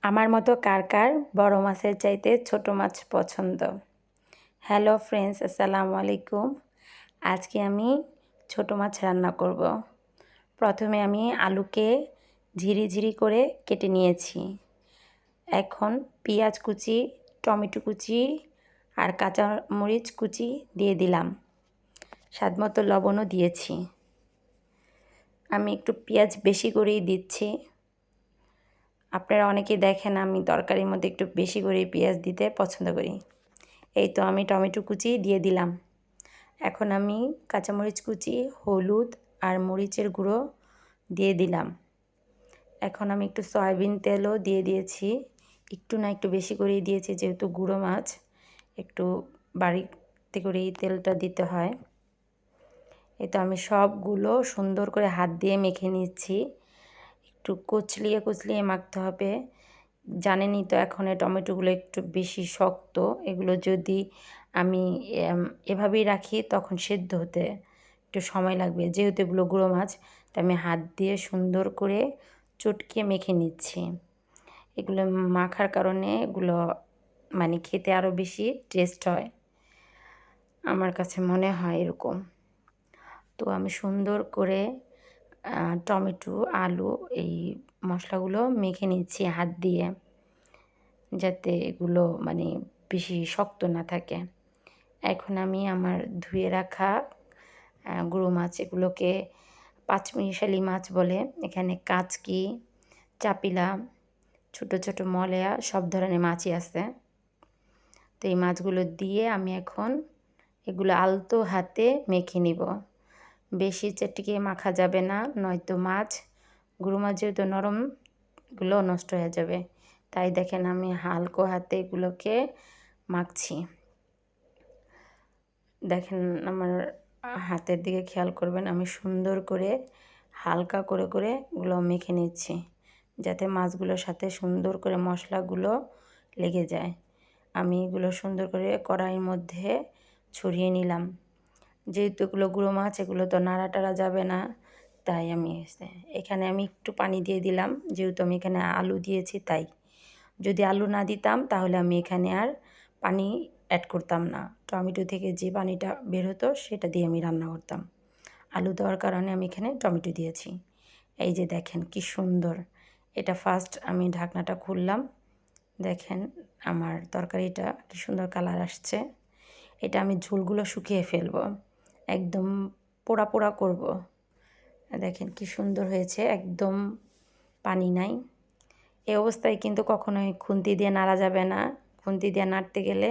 আমার মতো কার কার বড় মাছের চাইতে ছোট মাছ পছন্দ। হ্যালো ফ্রেন্ডস, আসসালামু আলাইকুম। আজকে আমি ছোট মাছ রান্না করব। প্রথমে আমি আলুকে ঝিরি করে কেটে নিয়েছি। এখন পেঁয়াজ কুচি, টমেটো কুচি আর কাঁচামরিচ কুচি দিয়ে দিলাম। স্বাদমতো লবণও দিয়েছি। আমি একটু পেঁয়াজ বেশি করেই দিচ্ছি। আপনারা অনেকেই দেখেন আমি তরকারির মধ্যে একটু বেশি করে পেঁয়াজ দিতে পছন্দ করি। এই তো আমি টমেটো কুচি দিয়ে দিলাম। এখন আমি কাঁচামরিচ কুচি, হলুদ আর মরিচের গুঁড়ো দিয়ে দিলাম। এখন আমি একটু সয়াবিন তেলও দিয়ে দিয়েছি। একটু না একটু বেশি করেই দিয়েছি, যেহেতু গুঁড়ো মাছ একটু বাড়িতে করেই তেলটা দিতে হয়। এই তো আমি সবগুলো সুন্দর করে হাত দিয়ে মেখে নিচ্ছি। একটু কুচলিয়ে মাখতে হবে। জানেনই তো এখন এই টমেটোগুলো একটু বেশি শক্ত। এগুলো যদি আমি এভাবেই রাখি তখন সেদ্ধ হতে একটু সময় লাগবে। যেহেতু এগুলো গুঁড়ো মাছ, তাই আমি হাত দিয়ে সুন্দর করে চটকে মেখে নিচ্ছি। এগুলো মাখার কারণে এগুলো মানে খেতে আরও বেশি টেস্ট হয়, আমার কাছে মনে হয় এরকম। তো আমি সুন্দর করে টমেটো, আলু এই মশলাগুলো মেখে নিচ্ছি হাত দিয়ে, যাতে এগুলো মানে বেশি শক্ত না থাকে। এখন আমি আমার ধুয়ে রাখা গুঁড়ো মাছ, এগুলোকে পাঁচমিশালি মাছ বলে এখানে, কাচকি, চাপিলা, ছোট মলয়া সব ধরনের মাছই আছে। তো এই মাছগুলো দিয়ে আমি এখন এগুলো আলতো হাতে মেখে নিব। বেশি চটকে মাখা যাবে না, নয়তো গুঁড়ো মাছ যেহেতু নরমগুলো নষ্ট হয়ে যাবে। তাই দেখেন আমি হালকা হাতে এগুলোকে মাখছি। দেখেন আমার হাতের দিকে খেয়াল করবেন, আমি সুন্দর করে হালকা করে এগুলো মেখে নিচ্ছি, যাতে মাছগুলোর সাথে সুন্দর করে মশলাগুলো লেগে যায়। আমি এগুলো সুন্দর করে কড়াইয়ের মধ্যে ছড়িয়ে নিলাম। যেহেতু এগুলো গুঁড়ো মাছ, এগুলো তো নাড়া যাবে না, তাই আমি এখানে একটু পানি দিয়ে দিলাম। যেহেতু আমি এখানে আলু দিয়েছি, তাই যদি আলু না দিতাম তাহলে আমি এখানে আর পানি অ্যাড করতাম না। টমেটো থেকে যে পানিটা বের হতো সেটা দিয়ে আমি রান্না করতাম। আলু দেওয়ার কারণে আমি এখানে টমেটো দিয়েছি। এই যে দেখেন কি সুন্দর। এটা ফার্স্ট আমি ঢাকনাটা খুললাম। দেখেন আমার তরকারিটা কি সুন্দর কালার আসছে। এটা আমি ঝোলগুলো শুকিয়ে ফেলবো, একদম পোড়া করব। দেখেন কি সুন্দর হয়েছে, একদম পানি নাই। এই অবস্থায় কিন্তু কখনোই খুন্তি দিয়ে নাড়া যাবে না। খুন্তি দিয়ে নাড়তে গেলে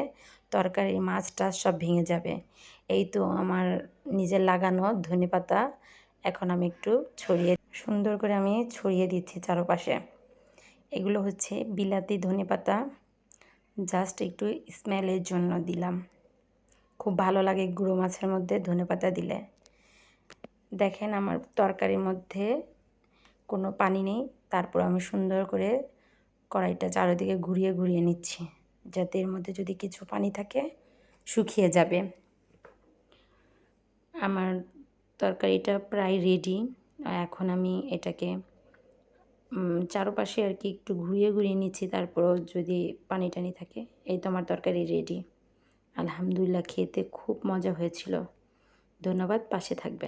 তরকারি মাছ টাছ সব ভেঙে যাবে। এই তো আমার নিজের লাগানো ধনেপাতা এখন আমি একটু সুন্দর করে আমি ছড়িয়ে দিচ্ছি চারপাশে। এগুলো হচ্ছে বিলাতি ধনেপাতা, জাস্ট একটু স্মেলের জন্য দিলাম। খুব ভালো লাগে গুঁড়ো মাছের মধ্যে ধনেপাতা দিলে। দেখেন আমার তরকারির মধ্যে কোনো পানি নেই, তারপর আমি সুন্দর করে কড়াইটা চারিদিকে ঘুরিয়ে নিচ্ছি, যাতে এর মধ্যে যদি কিছু পানি থাকে শুকিয়ে যাবে। আমার তরকারিটা প্রায় রেডি। এখন আমি এটাকে চারপাশে আর কি একটু ঘুরিয়ে নিচ্ছি, তারপরও যদি পানি টানি থাকে। এই তো আমার তরকারি রেডি। আলহামদুলিল্লাহ, খেতে খুব মজা হয়েছিল। ধন্যবাদ, পাশে থাকবেন।